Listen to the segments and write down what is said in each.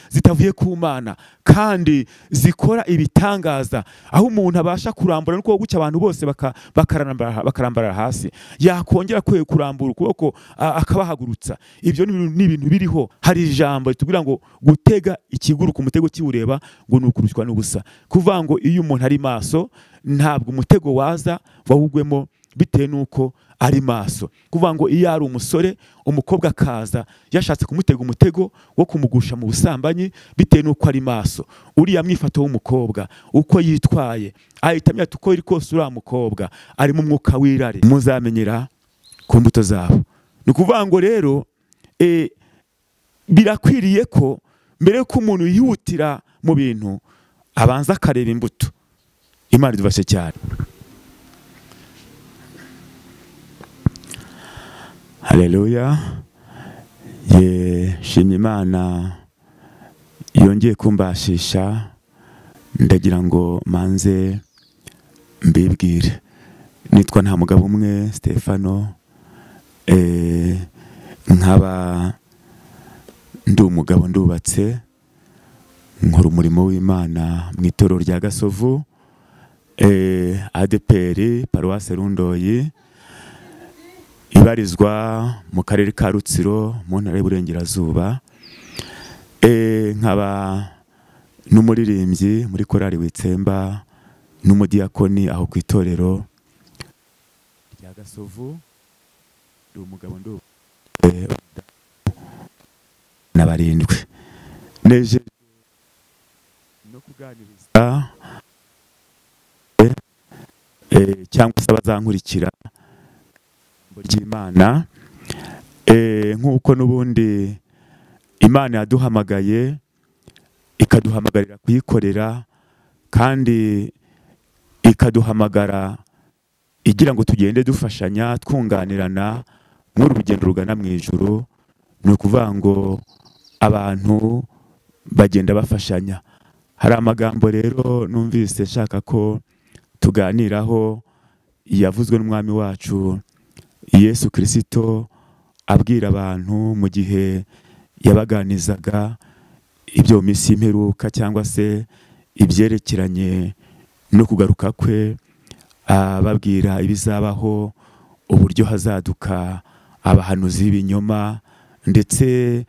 zitavuye ku Mana kandi zikora ibitangaza, aho umuntu abasha kurambura nuko gucya abantu bose bakarambara hasi, yakongera kurambura ukuboko akabahagurutsa. Ibyo ni ibintu biriho. Hari ijambo ritubwira ngo gutega ikiguru ku mutego kiwureba ngo nukurushywa n'ubusa. Kuvuga ngo iyo umuntu ari maso ntabwo umutego waza wawugwemo bitewe nuko ari maso. Kuvuga ngo iyo ari umusore umukobwa akaza yashatse kumutega umutego wo kumugusha mu busambanyi bitewe nuko ari maso, uriya mwifato w'umukobwa uko yitwaye ahita amenya uko iri kose uriya mukobwa ari mu mwuka w'irari, muzamenyera ku mbuto zabo. Ni ukuvuga ngo rero birakwiriye ko mbere yuko umuntu yihutira mu bintu abanza akareba imbuto. Imana idufashe cyane. Haleluya. Shimye Imana yongeye kumbashisha, ndagira ngo manze mbibwire. Nitwa nta mugabo umwe Stefano, nkaba ndi umugabo ndubatse, nkora umurimo w'Imana mu itorero rya Gasovu, ADPR Paruwase Rundoyi, ibarizwa mu karere ka Rutsiro mu ntara y'Iburengerazuba. Nkaba n'umuririmbyi muri korali Witsemba n'umudiyakoni aho ku itorero rya Gasovu. Ndi umugabo n'abarindwi. Neje no kuganiriza cyangwa se abazankurikira ry'Imana, nk'uko n'ubundi Imana yaduhamagaye ikaduhamagarira kuyikorera, kandi ikaduhamagara igira ngo tugende dufashanya twunganirana muri urugendo rugana mu ijuru. Ni ukuvuga ngo abantu bagenda bafashanya. Hari amagambo rero numvise nshaka ko tuganiraho yavuzwe n'umwami wacu Yesu Kristo abwira abantu mu gihe yabaganizaga ibyo minsi y'imperuka cyangwa se ibyerekeranye no kugaruka kwe, ababwira ibizabaho, uburyo hazaduka abahanuzi b'ibinyoma, ndetse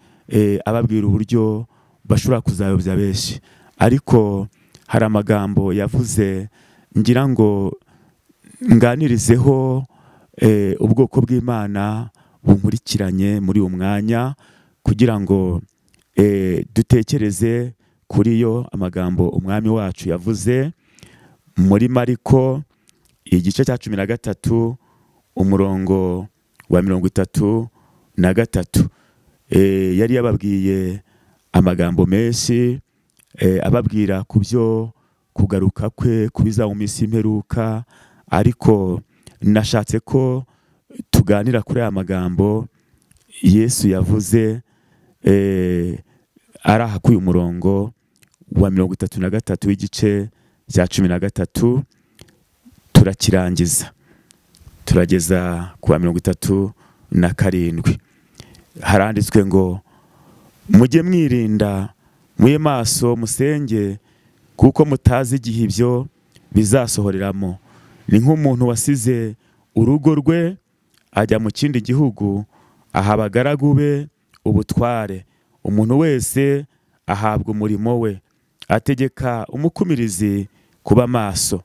ababwira uburyo bashobora kuzayobya benshi. Ariko hari amagambo yavuze ngira ngo nganirizeho ubwoko bw'Imana bunkurikiranye muri uwo mwanya, kugira ngo dutekereze kuri yo amagambo umwami wacu yavuze muri Mariko igice cya 13 umurongo wa 33. Yari yababwiye amagambo menshi, ababwira ku byo kugaruka kwe kubiza mu minsi y'imperuka. Ariko nashatse ko tuganira kuri aya magambo Yesu yavuze araha kuri umurongo wa 33 w'igice cya 13. Turakirangiza turageza ku wa 37. Haranditswe ngo mujye mwirinda, muye maso, musenge, kuko mutazi igihe ibyo bizasohoreramo. Ni nk'umuntu wasize urugo rwe ajya mu kindi gihugu, aha abagaragu be ubutware. Umuntu wese ahabwa umurimo we, ategeka umukumirizi kuba maso.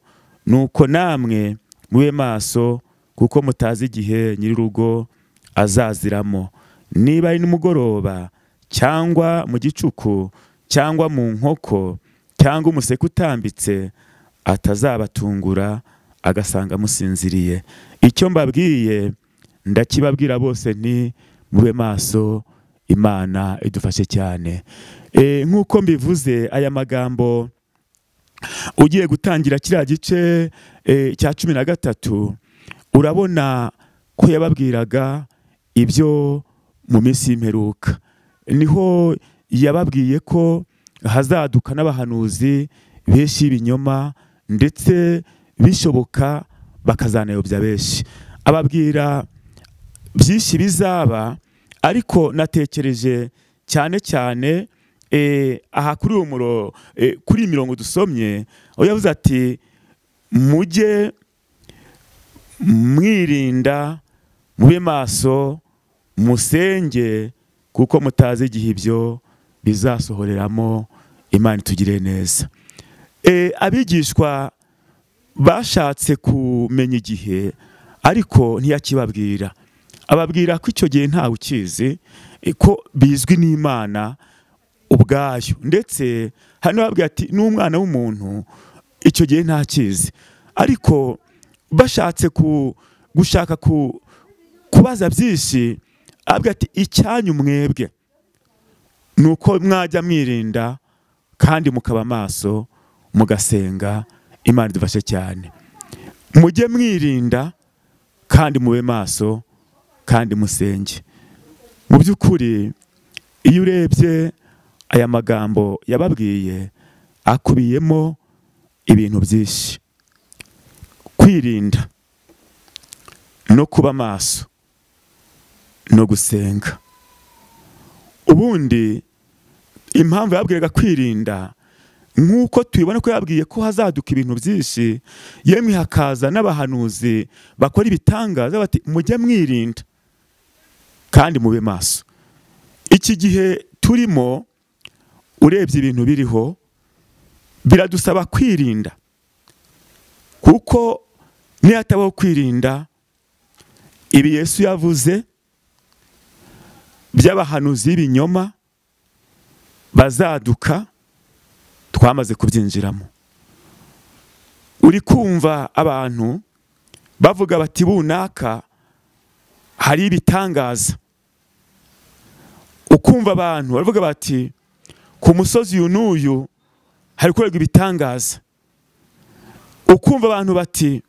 Nuko namwe mube maso, kuko mutazi igihe nyir'urugo azaziramo. Niba ari nimugoroba cyangwa mu gicuku cyangwa mu nkoko cyangwa umuseke utambitse, atazabatungura agasanga musinziriye. Icyo mbabwiye ndakibabwira bose, nti mube maso. Imana idufashe cyane. Nk'uko mbivuze, aya magambo ugiye gutangira kiriya gice cya 13, urabona ko yababwiraga ibyo mu minsi y'imperuka. Niho yababwiye ko hazaduka n'abahanuzi benshi b'ibinyoma, ndetse bishoboka bakazanayobya benshi. Ababwira byinshi bizaba, ariko natekereje cyane cyane aha kuri uwo kuri imirongo dusomye aho yavuze ati mujye mwirinda mube maso musenge kuko mutazi igihe ibyo bizasohoreramo. Imana itugire neza. Abigishwa bashatse kumenya igihe ariko ntiyakibabwira, ababwira ko icyo gihe ntawe ukizi, ko bizwi n'Imana ubwayo, ndetse hano babwira ati n'umwana w'umuntu icyo gihe ntakizi. Ariko bashatse gushaka kubaza byinshi, abwira ati icyanyu mwebwe nuko mwajya mwirinda kandi mukaba maso mugasenga. Imana idufashe cyane. Mujye mwirinda kandi mube maso kandi musenge. Mu by'ukuri iyo urebye aya magambo yababwiye akubiyemo ibintu byinshi: kwirinda no kuba maso no gusenga. Ubundi impamvu yabwiraga kwirinda, nk'uko tubibona ko yabwiye ko hazaduka ibintu byinshi, yemwe hakaza n'abahanuzi bakora ibitangaza, bati mujye mwirinda kandi mube maso. Iki gihe turimo urebye ibintu biriho biradusaba kwirinda, kuko nihatabaho kwirinda ibi Yesu yavuze by'abahanuzi b'ibinyoma bazaduka twamaze kubyinjiramo. Uri kumva abantu bavuga bati bunaka hari ibitangaza, ukumva abantu baravuga bati ku musozi uyu n'uyu hari gukorerwa ibitangaza, ukumva abantu bati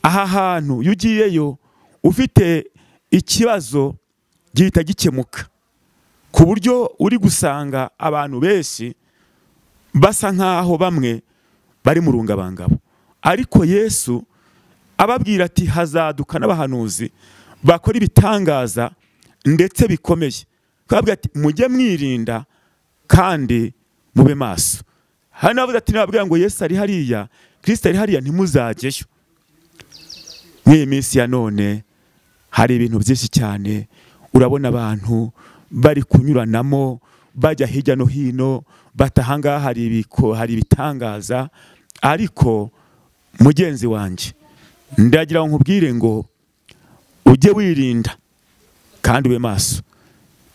aha hantu iyo ugiyeyo ufite ikibazo gihita gikemuka, ku buryo uri gusanga abantu benshi basa nk'aho bamwe bari mu rungabangabo. Ariko Yesu ababwira ati hazaduka n'abahanuzi bakora ibitangaza ndetse bikomeye, ababwira ati mujye mwirinda kandi mube maso. Hano avuze ati nababwira ngo Yesu ari hariya, Kristo ari hariya, ntimuzajyeyo. Mw'iyi minsi ya none hari ibintu byinshi cyane, urabona abantu bari kunyuranamo bajya hirya no hino, batahangaha hari ibitangaza. Ariko mugenzi wanjye ndagira ngo nkubwire ngo ujye wirinda kandi ube maso.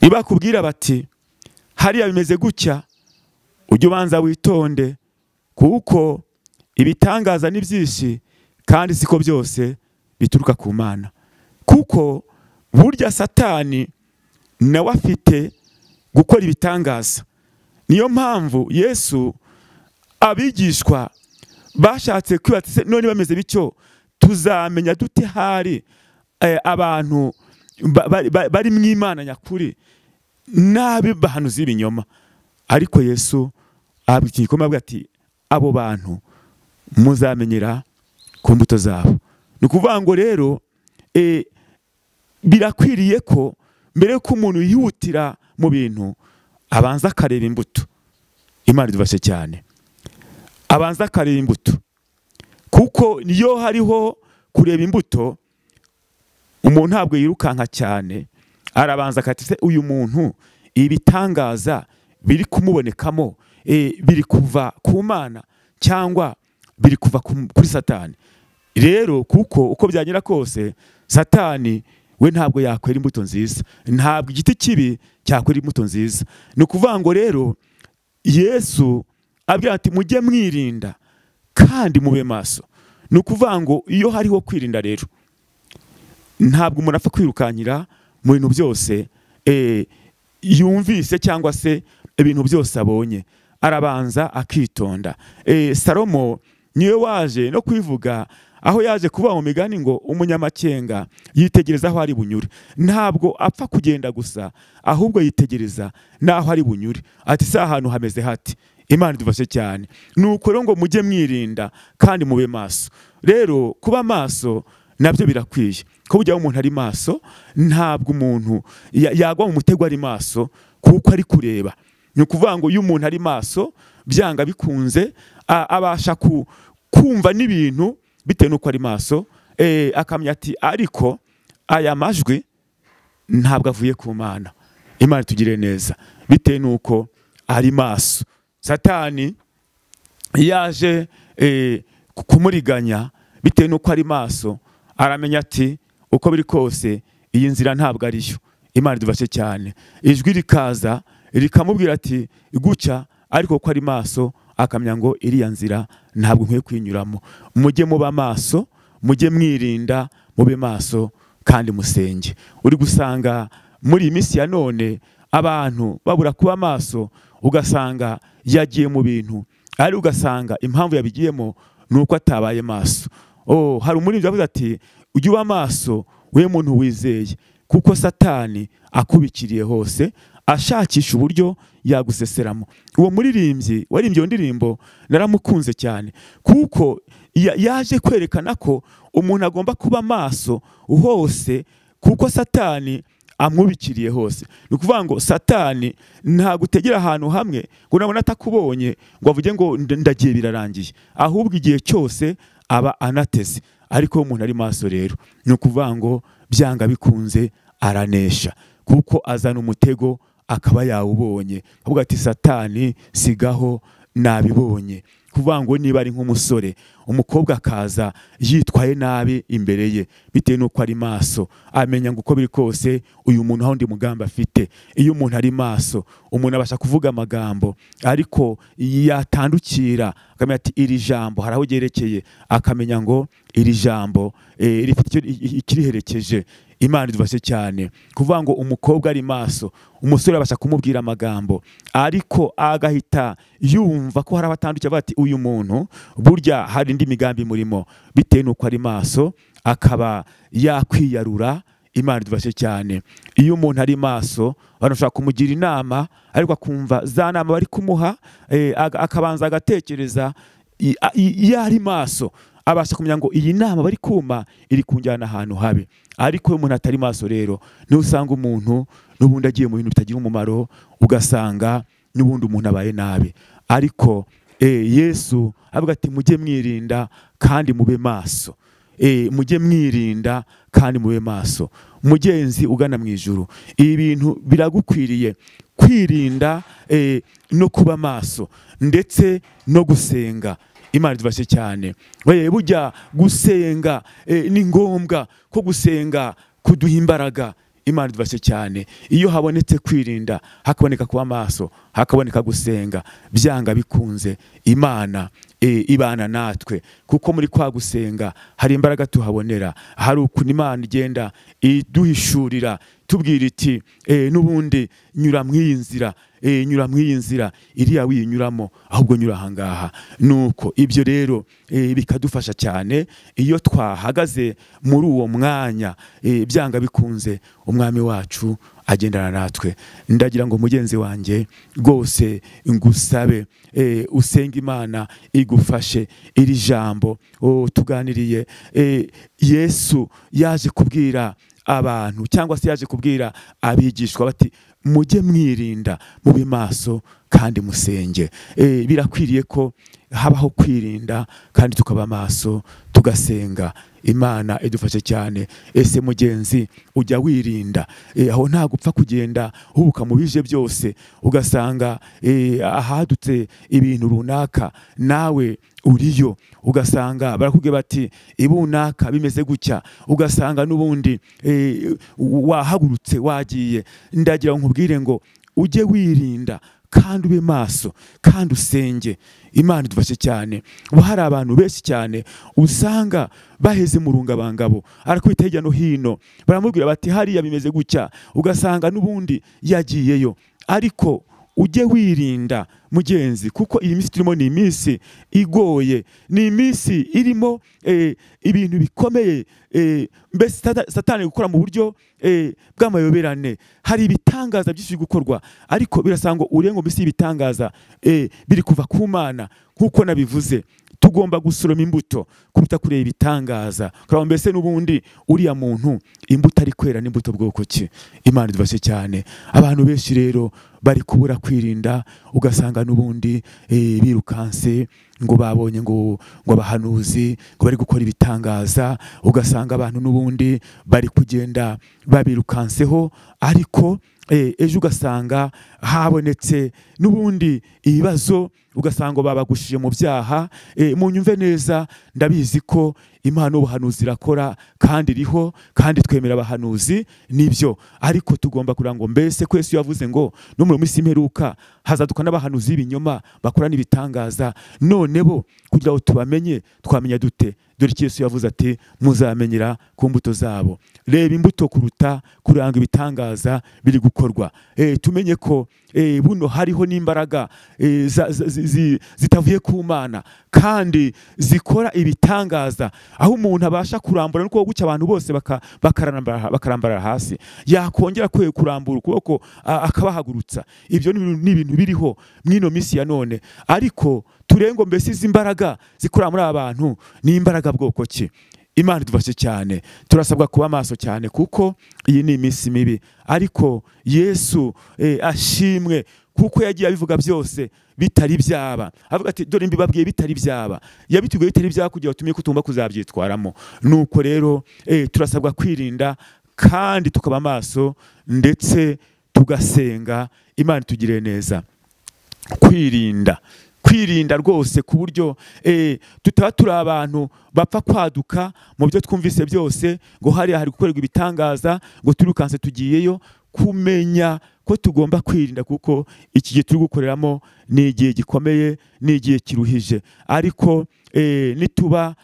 Niba kubwira bati hariya bimeze gutya, ujye ubanza witonde, kuko ibitangaza ni byinshi kandi siko byose bituruka ku Mana. Kuko burya Satani nawe afite gukora ibitangaza. Niyo mpamvu Yesu abigishwa bashatse kwibatse none bameze bityo tuzamenya dute hari abantu bari mu Imana nyakuri nabi bahanuzi b'ibinyoma. Ariko Yesu abikikoma ati abo bantu muzamenyera ku mbuto zabo. Ni ukuvuga ngo rero birakwiriye ko mbere yuko umuntu yihutira mu bintu abanza akareba imbuto. Imana idufashe cyane, abanza akareba imbuto, kuko niyo hariho kureba imbuto umuntu ntabwo yirukanka cyane, arabanza akati se uyu muntu ibitangaza biri kumubonekamo biri kuva ku Mana cyangwa biri kuva kuri Satani. Rero kuko uko byagera kose Satani we ntabwo yakwera imbuto nziza, ntabwo igiti kibi cyakwera imbuto nziza. Ni ukuvuga ngo rero Yesu abwira ati mujye mwirinda kandi mube maso. Ni ukuvuga ngo iyo hariho kwirinda rero ntabwo umuntu apfa kwirukankira mu bintu byose yumvise cyangwa se ibintu byose abonye, arabanza akitonda. Salomo niwe waje no kwivuga, aho yaje kuba mu migani ngo umunyamakenga yitegereza aho ari bunyure. Ntabwo apfa kugenda gusa, ahubwo yitegereza naho ari bunyure, ati si ahantu hameze hati. Imana idufashe cyane. Nuko rero ngo mujye mwirinda kandi mube maso. Rero kuba maso nabyo birakwiye, ko burya umuntu ari maso ntabwo umuntu yagwa mu mutego ari maso, kuko ari kureba. ni ukuvuga ngo iyo umuntu ari maso byanga bikunze abasha kumva n'ibintu bitewe n'uko ari maso, akamenya ati ariko aya majwi ntabwo avuye ku Mana. Imana tugire neza bitewe n'uko ari maso. Satani yaje kumuriganya bitewe n'uko ari maso, aramenya ati uko biri kose iyi nzira ntabwo ariyo. Imana idufashe cyane. Ijwi rikaza rikamubwira ati gucya, ariko ko ari maso akamenya ngo iriya nzira ntabwo nkwiye kwinyuramo. Mujye muba maso, mujye mwirinda, mube maso kandi musenge. Uri gusanga muri iyi minsi ya none abantu babura kuba maso, ugasanga yagiye mu bintu ari ugasanga impamvu yabigiyemo nuko atabaye maso. Hari umuririmbyi yavuze ati ujye uba maso we muntu wizeye, kuko Satani akubikiriye hose ashakisha uburyo yaguseseramo. Uwo muririmbyi warimbye iyo ndirimbo naramukunze cyane, kuko yaje kwerekana ko umuntu agomba kuba maso hose, kuko Satani amwubikiriye hose. Ni ukuvuga ngo Satani ntabwo utegera ahantu hamwe ngo nabona atakubonye ngo avuge ngo ndagiye birarangiye, ahubwo igihe cyose aba anateze. Ariko umuntu ari maso rero ni ukuvuga ngo byanga bikunze aranesha, kuko azana umutego akaba yawubonye, avuga ati Satani sigaho nabibonye. Kuvuga ngo niba ari nk'umusore, umukobwa akaza yitwaye nabi imbere ye bitewe n'uko ari maso, amenya ngo uko biri kose uyu muntu aho ndi mugambi afite. Iyo umuntu ari maso, umuntu abasha kuvuga amagambo ariko yatandukira akamenya ati iri jambo haraho gerekeye, akamenya ngo iri jambo rifite ikiriherekeje. Imana idufashe cyane. Kuvuga ngo umukobwa ari maso, umusore abasha kumubwira amagambo ariko agahita yumva ko hari abatandukira, avuga ati uyu muntu burya hari indi migambi murimo, bitewe n'uko ari maso akaba yakwiyarura. Imana idufashe cyane. Iyo umuntu ari maso abantu bashobora kumugira inama ariko akumva za nama bari kumuha, akabanza agatekereza. Iyo ari maso abasha kumenya ngo iyi nama bari kuma iri kunjyana ahantu habi. Ariko umuntu atari maso rero niho usanga umuntu n'ubundi agiye mu bintu bitagira umumaro, ugasanga n'ubundi umuntu abaye nabi. Ariko Yesu avuga ati mujye mwirinda kandi mube maso. Mujye mwirinda kandi mube maso. Mugenzi ugana mu ijuru, ibi bintu biragukwiriye kwirinda no kuba maso ndetse no gusenga. Imana idufashe cyane. Burya gusenga ni ngombwa, ko gusenga kuduha imbaraga. Imana idufashe cyane. Iyo habonetse kwirinda, hakaboneka kuba maso, hakaboneka gusenga, byanga bikunze Imana ibana natwe, kuko muri kwa gusenga hari imbaraga tuhabonera. Hari ukuntu Imana igenda iduhishurira tubwira iti n'ubundi nyura mw'iyi nzira, nyura mw'iyi nzira iriya winyuramo, ahubwo nyura ahangaha. Nuko ibyo rero bikadufasha cyane iyo twahagaze muri uwo mwanya, byanga bikunze umwami wacu agendana natwe. Ndagira ngo mugenzi wanjye rwose ngusabe usenga Imana igufashe. Iri jambo tuganiriye, Yesu yaje kubwira abantu cyangwa se yaje kubwira abigishwa bati mujye mwirinda, mube maso kandi musenge. Birakwiriye ko habaho kwirinda kandi tukaba maso tugasenga. Imana idufashe cyane. Ese mugenzi ujya wirinda? Aho nta gupfa kugenda hubuka mu bije byose ugasanga ahadutse ibintu runaka nawe uriyo, ugasanga barakubwira bati ibunaka bimeze gutya, ugasanga n'ubundi wahagurutse wagiye. Ndagira ngo nkubwire ngo ujye wirinda kandi ube maso kandi usenge. Imana idufashe cyane. Hari abantu benshi cyane usanga baheze mu rungabangabo, arakubita hirya no hino, baramubwira bati hariya bimeze gutya, ugasanga n'ubundi yagiyeyo. Ariko ujye wirinda mugenzi, kuko iyi minsi turimo ni iminsi igoye, ni iminsi irimo ibintu bikomeye. Mbese Satani gukora mu buryo bw'amayoberane. Hari ibitangaza byinshi gukorwa, ariko birasanga urengo mbese ibitangaza biri kuva ku Mana. Nkuko nabivuze, tugomba gusoroma imbuto kuruta kureba ibitangaza. Kuraba mbese n'ubundi uriya muntu imbuto ari kwera n'imbuto bwoko ki. Imana idufashe cyane. Abantu benshi rero bari kubura kwirinda, ugasanga n'ubundi birukanse ngo babonye ngo abahanuzi ngo bari gukora ibitangaza, ugasanga abantu n'ubundi bari kugenda babirukanseho, ariko ejo ugasanga habonetse n'ubundi ibibazo, ugasanga babagushije mu byaha. Munyumve neza, ndabizi ko Imana y'ubuhanuzi irakora kandi iriho, kandi twemera abahanuzi nibyo, ariko tugomba kugira ngo mbese ko Yesu yavuze ngo no mu minsi imperuka hazaduka n'abahanuzi b'ibinyoma bakora n'ibitangaza, none bo kugira ngo tubamenye twamenya dute? Dore iki Yesu yavuze ati muzamenyera ku mbuto zabo. Reba imbuto kuruta kuranga ibitangaza biri gukorwa. Tumenye ko buno hariho n'imbaraga zitavuye ku Mana kandi zikora ibitangaza, aho umuntu abasha kurambura n'uko gucya abantu bose bakarambara hasi, yakongera kurambura ukuboko akabahagurutsa. Ibyo ni ibintu biriho mwino misi ya none, ariko turengo mbese izi mbaraga zikora muri abantu ni imbaraga bwoko ki? Imana idufashe cyane, turasabwa kuba maso cyane kuko iyi ni iminsi mibi, ariko Yesu ashimwe kuko yagiye abivuga byose bitari byaba. Avuga ati dore mbibabwiye bitari byaba, yabitugiye bitari byaba kugira utumye kutumba kuzabyitwaramo. Nuko rero turasabwa kwirinda kandi tukaba maso ndetse tugasenga. Imana tugire neza. Kwirinda rwose ku buryo tutaba turi abantu bapfa kwaduka mu byo twumvise byose ngo hari gukorerwa ibitangaza ngo turukanse tugiyeyo. Kumenya ko tugomba kwirinda kuko iki gihe turi gukoreramo ni igihe gikomeye, ni igihe kiruhije, ariko nituba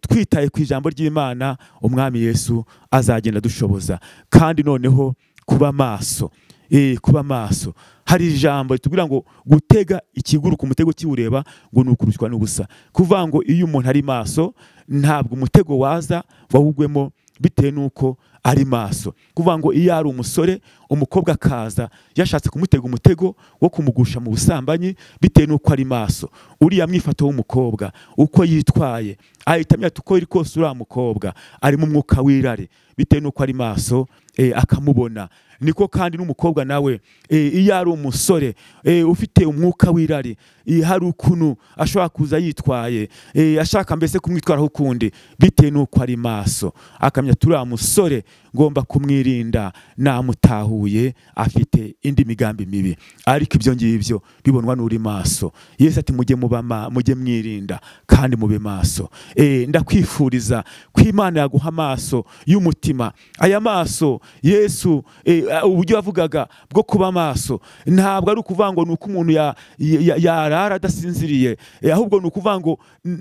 twitaye ku ijambo ry'Imana, umwami Yesu azagenda dushoboza. Kandi noneho kuba maso, kuba maso. Hari ijambo ritubwira ngo gutega ikiguru ku mutego kiwureba ngo nukurushywa n'ubusa. Kuvuga ngo iyo umuntu ari maso ntabwo umutego waza wawugwemo bitewe nuko ari maso. Kuvuga ngo iyo ari umusore umukobwa akaza yashatse kumutega umutego wo kumugusha mu busambanyi bitewe nuko ari maso, uriya mwifato w'umukobwa uko yitwaye ahita amenya uko iri kose uriya mukobwa ari mu mwuka w'irari bitewe nuko ari maso, akamubona. Niko kandi n'umukobwa nawe iyo ari umusore ufite umwuka w'irari, hari ukuntu ashobora kuza yitwaye ashaka mbese kumwitwaraho ukundi bitewe nuko ari maso, akamenya turiya musore ngomba kumwirinda, namutahuye afite indi migambi mibi. Ariko ibyo ngibyo bibonwa n'uri maso. Yesu ati mujye mwirinda kandi mube maso. Ndakwifuriza ko Imana yaguha amaso y'umutima. Aya maso Yesu uburyo yavugaga bwo kuba maso ntabwo ari ukuvuga ngo nuko umuntu yarara adasinziriye, ahubwo ni ukuvuga ngo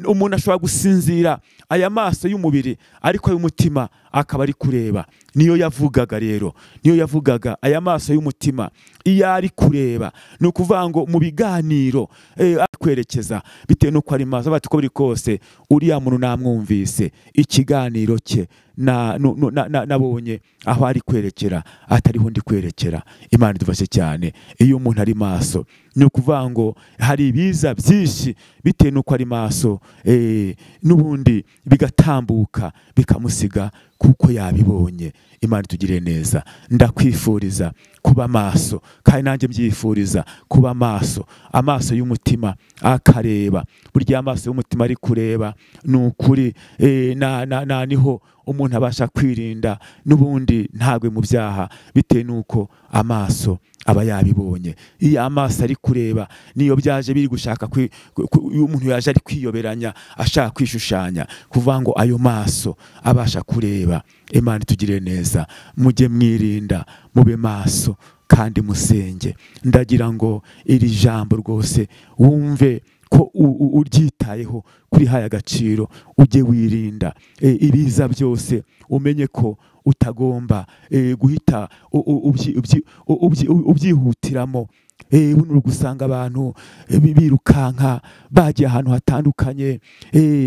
umuntu ashobora gusinzira aya maso y'umubiri ariko ay'umutima akaba ari kureba. Niyo yavugaga rero, niyo yavugaga aya maso y'umutima iyo ari kureba, ni ukuvuga ngo mu biganiro ari kwerekeza bitewe nuko ari maso. Bati ko biri kose uriya muntu namwumvise ikiganiro cye nabonye aho ari kwerekera atariho ndi kwerekera. Imana idufashe cyane. Iyo umuntu ari maso ni ukuvuga ngo hari ibiza byinshi bitewe nuko ari maso, n'ubundi bigatambuka bikamusiga kuko yabibonye. Imana tugire neza. Ndakwifuriza kuba maso kandi nanjye mbyifuriza kuba maso. Amaso y'umutima akareba, burya amaso y'umutima ari kureba nukuri niho umuntu abasha kwirinda n'ubundi ntagwe mu byaha bitewe nuko amaso aba yabibonye. Iyo amaso ari kureba niyo byaje biri gushaka umuntu yaje ari kwiyoberanya ashaka kwishushanya, kuvuga ngo ayo maso abasha kureba. Imana tugire neza. Mujye mwirinda, mube maso kandi musenge. Ndagira ngo iri jambo rwose wumve ko uryitayeho, kuri haya agaciro, ujye wirinda ibiza byose. Umenye ko utagomba guhita ubyihutiramo. Buno gusanga abantu birukanka bagiye ahantu hatandukanye,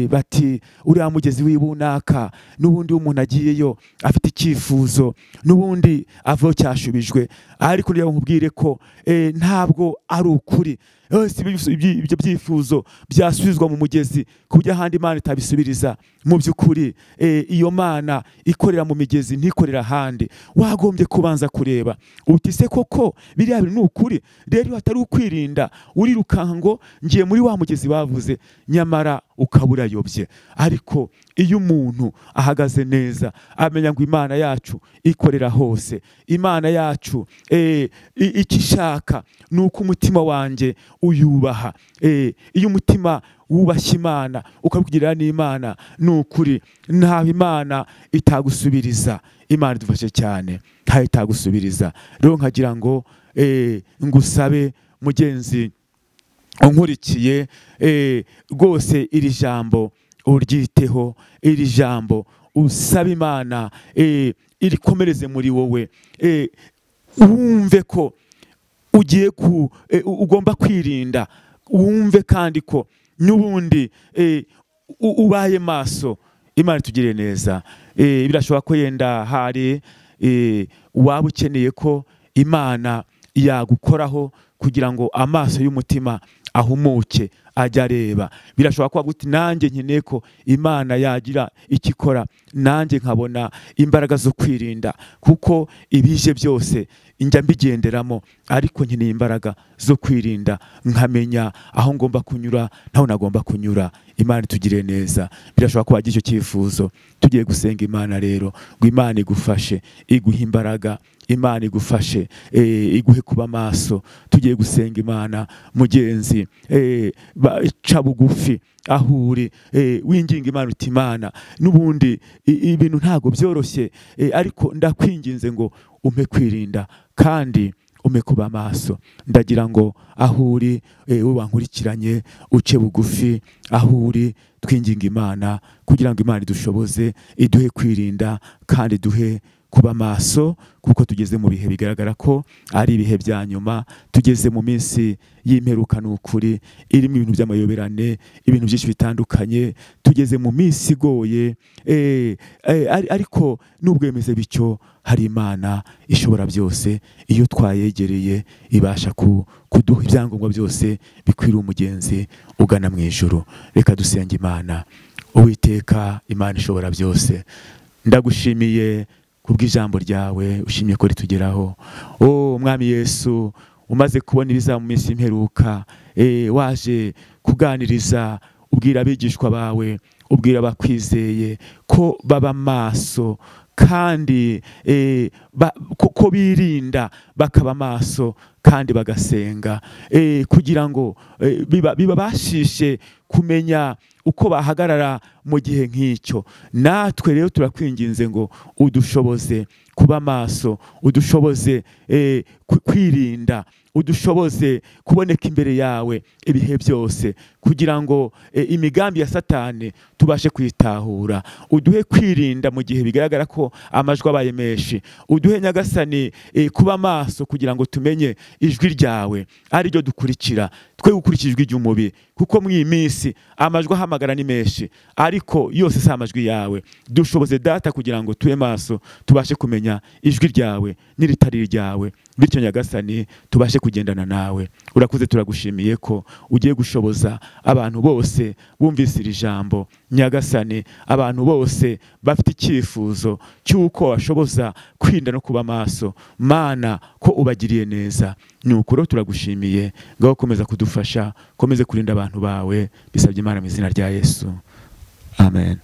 bati uriya mugezi w'ibunaka, n'ubundi umuntu agiyeyo afite icyifuzo, n'ubundi avo cyashubijwe. Ariko rero nkubwire ko ntabwo ari ukuri. ibyo byifuzo byasubizwa mu mugezi ku buryo ahandi Imana itabisubiriza. Mu by'ukuri iyo Mana ikorera mu migezi ntikorera ahandi. Wagombye kubanza kureba uti se koko biriya bintu ni ukuri? Rero iyo hatari ukwirinda urirukanka ngo ngiye muri wa mugezi bavuze, nyamara ukaba urayobye. Ariko iyo umuntu ahagaze neza amenya ngo Imana yacu ikorera hose, Imana yacu icyo ishaka ni uko umutima wanjye uyubaha. Iyo umutima wubashye Imana ukabwirira n'Imana, ni ukuri ntaho Imana itagusubiriza. Imana idufashe cyane, ntaho itagusubiriza. Rero nkagira ngo ngusabe mugenzi unkurikiye, rwose iri jambo uryiteho, iri jambo usaba Imana irikomereze muri wowe. Wumve ko ugiye ugomba kwirinda, wumve kandi ko n'ubundi ubaye maso. Imana itugirire neza. Birashoboka ko yenda hari waba ukeneye ko Imana yagukoraho kugira ngo amaso y'umutima ahumuke ajya areba. Birashoboka ko waguti nanjye nkeneye ko Imana yagira ikikora, nanjye nkabona imbaraga zo kwirinda, kuko ibije byose njya mbigenderamo, ariko nkeneye imbaraga zo kwirinda, nkamenya aho ngomba kunyura ntaho nagomba kunyura. Imana itugirire neza. Birashoboka ko wagira icyo cyifuzo. Tugiye gusenga Imana rero ngo Imana igufashe, iguhe imbaraga, Imana igufashe, iguhe kuba maso. Tugiye gusenga Imana mugenzi, ca bugufi aho uri, winginga Imana uti Imana n'ubundi ibintu ntago byoroshye, ariko ndakwinginze ngo umpe kwirinda kandi umpe kuba maso. Ndagira ngo aho uri wankurikiranye uce bugufi aho uri, twinginga Imana kugira ngo Imana idushoboze, iduhe kwirinda kandi duhe kuba maso, kuko tugeze mu bihe bigaragara ko ari ibihe bya nyuma. Tugeze mu minsi y'imperuka, ni ukuri irimo ibintu by'amayoberane, ibintu byinshi bitandukanye. Tugeze mu minsi igoye, ariko nubwo bimeze bityo hari Imana ishobora byose. Iyo twayegereye ibasha kuduha ibyangombwa byose bikwiriye umugenzi ugana mu ijuru. Reka dusenge Imana. Uwiteka Imana ishobora byose, ndagushimiye kubw'ijambo ryawe, ushimye ko ritugeraho. Mwami Yesu, umaze kubona ibiza mu minsi y'imperuka, waje kuganiriza, ubwira abigishwa bawe, ubwira abakwizeye ko baba maso kandi ko birinda bakaba maso kandi bagasenga, kugira ngo bibabashishe kumenya uko bahagarara mu gihe nk'icyo. Natwe rero turakwinginze ngo udushoboze kuba maso, udushoboze kwirinda, udushoboze kuboneka imbere yawe ibihe byose, kugira ngo imigambi ya Satani tubashe kwitahura. Uduhe kwirinda mu gihe bigaragara ko amajwi abaye menshi. Uduhe Nyagasani kuba maso kugira ngo tumenye ijwi ryawe ari ryo dukurikira, twe gukurikira ijwi ry'umubiri, kuko mu iyi minsi amajwi ahamagara ni menshi, ariko yose si amajwi yawe. Dushoboze Data kugira ngo tube maso, tubashe kumenya ijwi ryawe n'iritari ryawe, bityo Nyagasani tubashe kugendana nawe. Urakuze, turagushimiye ko ugiye gushoboza abantu bose bumvise iri jambo. Nyagasani, abantu bose bafite icyifuzo cy'uko washoboza kwirinda no kuba maso, Mana ko ubagiriye neza. Nuko rero turagushimiye, ngaho komeza kudufasha, komeze kurinda abantu bawe. Bisabye Imana mu izina rya Yesu, amen.